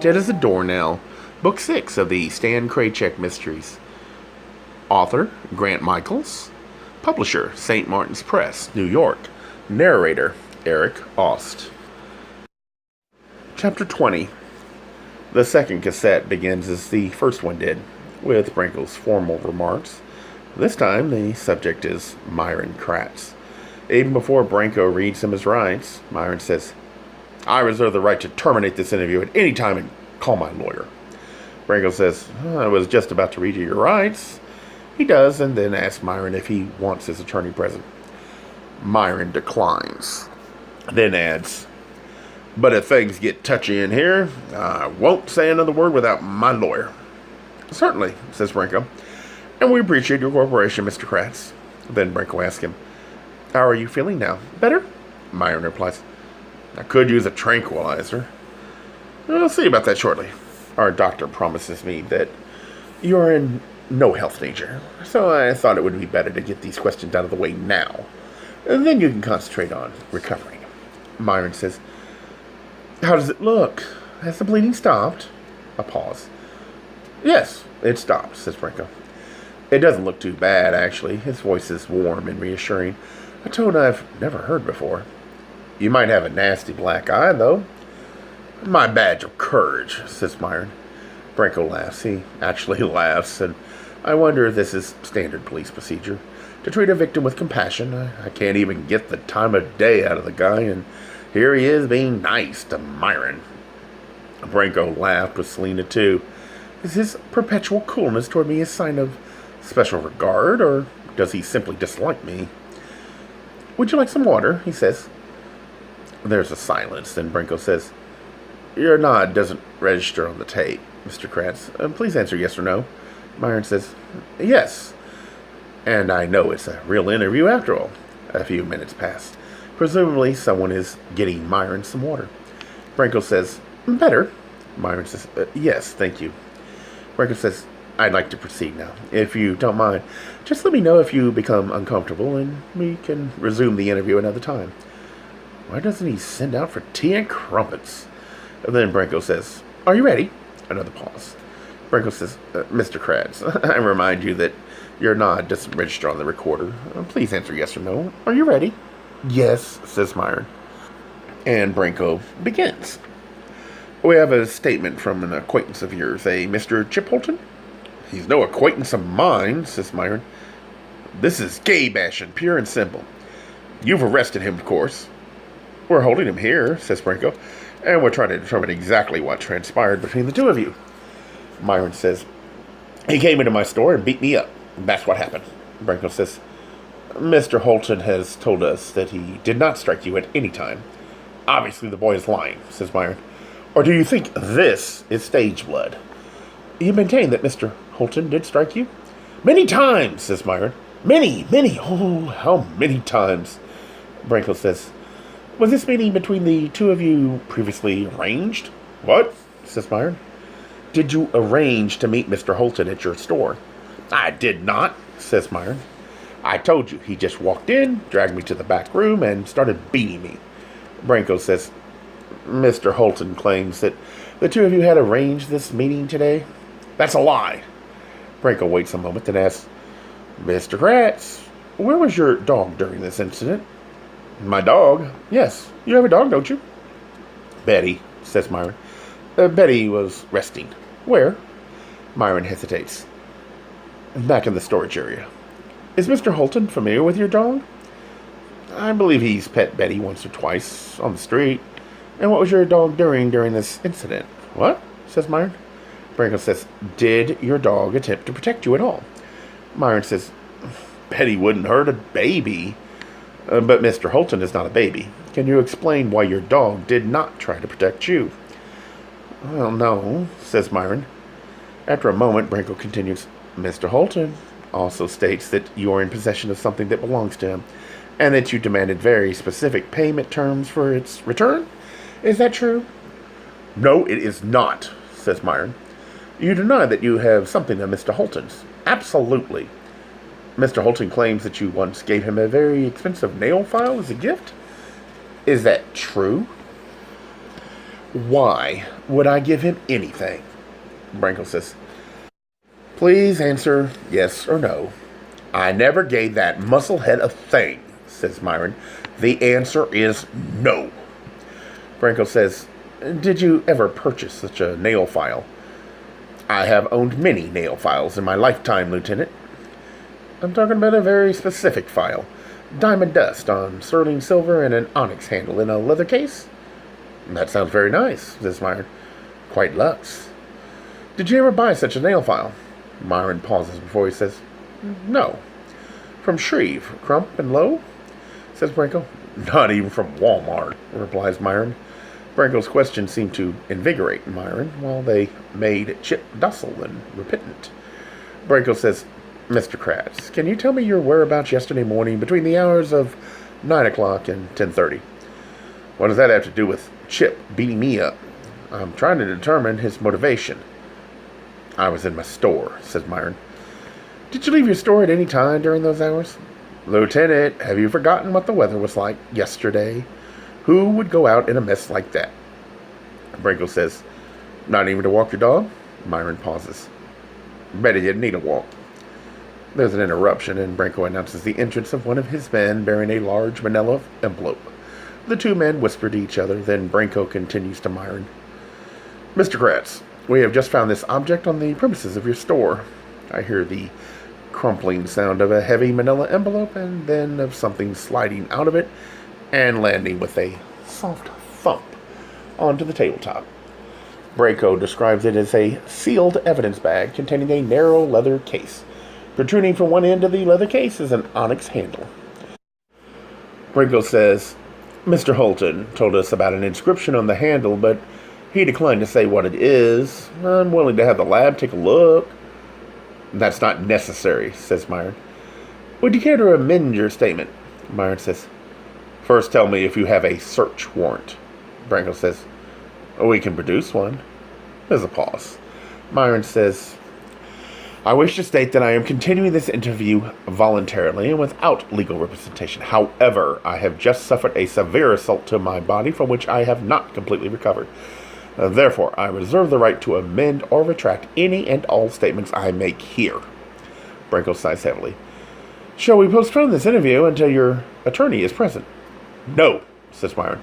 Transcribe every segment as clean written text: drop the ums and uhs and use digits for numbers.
Dead as a Doornail, Book 6 of the Stan Kraychik Mysteries. Author, Grant Michaels. Publisher, St. Martin's Press, New York. Narrator, Eric Aust. Chapter 20. The second cassette begins as the first one did, with Branco's formal remarks. This time, the subject is Myron Kratz. Even before Branco reads him his rights, Myron says, "I reserve the right to terminate this interview at any time and call my lawyer." Branco says, "I was just about to read you your rights." He does, and then asks Myron if he wants his attorney present. Myron declines, then adds, "But if things get touchy in here, I won't say another word without my lawyer." "Certainly," says Branco, "and we appreciate your cooperation, Mr. Kratz." Then Branco asks him, "How are you feeling now? Better?" Myron replies, "I could use a tranquilizer." "We'll see about that shortly. Our doctor promises me that you're in no health danger, so I thought it would be better to get these questions out of the way now. And then you can concentrate on recovering." Myron says, "How does it look? Has the bleeding stopped?" A pause. "Yes, it stopped," says Branco. "It doesn't look too bad, actually." His voice is warm and reassuring, a tone I've never heard before. "You might have a nasty black eye, though." "My badge of courage," says Myron. Branco laughs. He actually laughs, and I wonder if this is standard police procedure. To treat a victim with compassion. I can't even get the time of day out of the guy, and here he is being nice to Myron. Branco laughed with Selena, too. Is his perpetual coolness toward me a sign of special regard, or does he simply dislike me? "Would you like some water?" he says. There's a silence, then Branco says, "Your nod doesn't register on the tape, Mr. Kratz. Please answer yes or no." Myron says, "Yes." And I know it's a real interview after all. A few minutes pass. Presumably someone is getting Myron some water. Branco says, "Better." Myron says, "Yes, thank you." Branco says, "I'd like to proceed now. If you don't mind, just let me know if you become uncomfortable, and we can resume the interview another time." Why doesn't he send out for tea and crumpets? And then Branco says, "Are you ready?" Another pause. Branco says, "Mr. Kratz, I remind you that your nod doesn't register on the recorder. Please answer yes or no. Are you ready?" "Yes," says Myron. And Branco begins. "We have a statement from an acquaintance of yours, a Mr. Chipholton." "He's no acquaintance of mine," says Myron. "This is gay bashing, pure and simple. You've arrested him, of course." "We're holding him here," says Branco, "and we're trying to determine exactly what transpired between the two of you." Myron says, "He came into my store and beat me up. That's what happened." Branco says, "Mr. Holton has told us that he did not strike you at any time." "Obviously the boy is lying," says Myron. "Or do you think this is stage blood?" "You maintain that Mr. Holton did strike you?" "Many times," says Myron. "Many, many. Oh, how many times?" Branco says, "Was this meeting between the two of you previously arranged?" "What?" says Myron. "Did you arrange to meet Mr. Holton at your store?" "I did not," says Myron. "I told you, he just walked in, dragged me to the back room, and started beating me." Branco says, "Mr. Holton claims that the two of you had arranged this meeting today." "That's a lie." Branco waits a moment, then asks, "Mr. Kratz, where was your dog during this incident?" "My dog? Yes. You have a dog, don't you?" "Betty," says Myron. "Betty was resting." "Where?" Myron hesitates. "Back in the storage area." "Is Mr. Holton familiar with your dog?" "I believe he's pet Betty once or twice on the street." "And what was your dog doing this incident?" "What?" says Myron. Branco says, "Did your dog attempt to protect you at all?" Myron says, "Betty wouldn't hurt a baby." "But Mr. Holton is not a baby. Can you explain why your dog did not try to protect you?" "Well, no," says Myron. After a moment, Branco continues, "Mr. Holton also states that you are in possession of something that belongs to him, and that you demanded very specific payment terms for its return. Is that true?" "No, it is not," says Myron. "You deny that you have something of Mr. Holton's." "Absolutely." "Mr. Holton claims that you once gave him a very expensive nail file as a gift. Is that true?" Why would I give him anything? Branco says, please answer yes or no. I never gave that musclehead a thing, says Myron. The answer is no. Branco says, did you ever purchase such a nail file? I have owned many nail files in my lifetime, Lieutenant. I'm talking about a very specific file. Diamond dust on sterling silver and an onyx handle in a leather case? That sounds very nice, says Myron. Quite luxe. Did you ever buy such a nail file? Myron pauses before he says, no. From Shreve, Crump, and Lowe? Says Branco. Not even from Walmart, replies Myron. Branco's question seemed to invigorate Myron, while they made Chip docile and repentant. Branco says, Mr. Kratz, can you tell me your whereabouts yesterday morning between the hours of 9 o'clock and 10:30? What does that have to do with Chip beating me up? I'm trying to determine his motivation. I was in my store, says Myron. Did you leave your store at any time during those hours? Lieutenant, have you forgotten what the weather was like yesterday? Who would go out in a mess like that? Branco says, not even to walk your dog? Myron pauses. Bet he didn't need a walk. There's an interruption, and Branco announces the entrance of one of his men bearing a large manila envelope. The two men whisper to each other, then Branco continues to Myron. Mr. Kratz, we have just found this object on the premises of your store. I hear the crumpling sound of a heavy manila envelope and then of something sliding out of it and landing with a soft thump onto the tabletop. Branco describes it as a sealed evidence bag containing a narrow leather case. Protruding from one end of the leather case is an onyx handle. Branco says, Mr. Holton told us about an inscription on the handle, but he declined to say what it is. I'm willing to have the lab take a look. That's not necessary, says Myron. Would you care to amend your statement? Myron says, first tell me if you have a search warrant. Branco says, we can produce one. There's a pause. Myron says, I wish to state that I am continuing this interview voluntarily and without legal representation. However, I have just suffered a severe assault to my body from which I have not completely recovered. Therefore, I reserve the right to amend or retract any and all statements I make here. Branco sighs heavily. Shall we postpone this interview until your attorney is present? No, says Myron.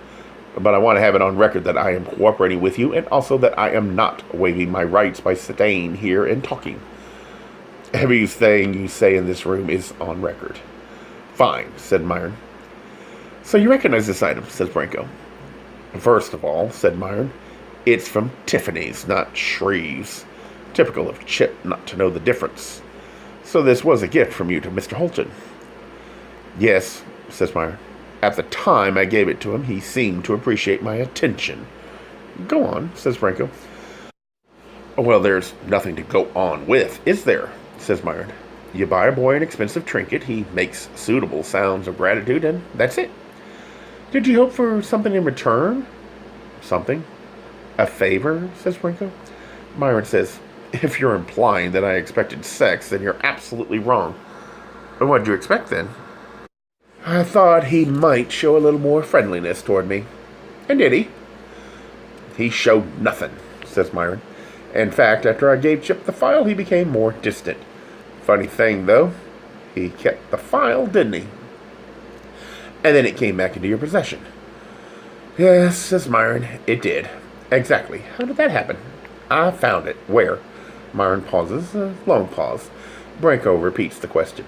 But I want to have it on record that I am cooperating with you and also that I am not waiving my rights by staying here and talking. Everything you say in this room is on record. Fine, said Myron. So you recognize this item, says Branco. First of all, said Myron, it's from Tiffany's, not Shreve's. Typical of Chip not to know the difference. So this was a gift from you to Mr. Holton. Yes, says Myron. At the time I gave it to him, he seemed to appreciate my attention. Go on, says Branco. Well, there's nothing to go on with, is there? Says Myron. You buy a boy an expensive trinket, he makes suitable sounds of gratitude, and that's it. Did you hope for something in return? Something? A favor, says Branco. Myron says, if you're implying that I expected sex, then you're absolutely wrong. What did you expect, then? I thought he might show a little more friendliness toward me. And did he? He showed nothing, says Myron. In fact, after I gave Chip the file, he became more distant. Funny thing, though, he kept the file, didn't he? And then it came back into your possession. Yes, says Myron, it did. Exactly. How did that happen? I found it. Where? Myron pauses, a long pause. Branco repeats the question.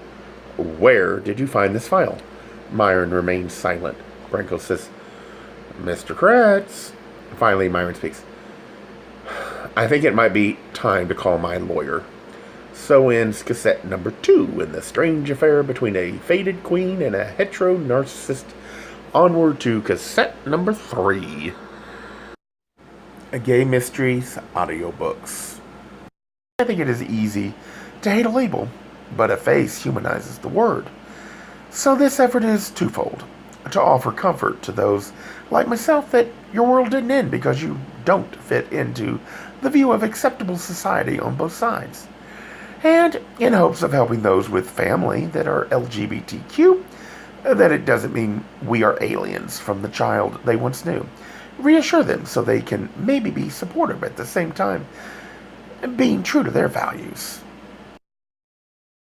Where did you find this file? Myron remains silent. Branco says, Mr. Kratz. Finally, Myron speaks. I think it might be time to call my lawyer. So ends cassette number 2 in the strange affair between a faded queen and a hetero-narcissist. Onward to cassette number 3. A Gay Mysteries audiobooks. I think it is easy to hate a label, but a face humanizes the word. So this effort is twofold. To offer comfort to those like myself that your world didn't end because you don't fit into the view of acceptable society on both sides. And in hopes of helping those with family that are LGBTQ, that it doesn't mean we are aliens from the child they once knew. reassure them so they can maybe be supportive at the same time, being true to their values.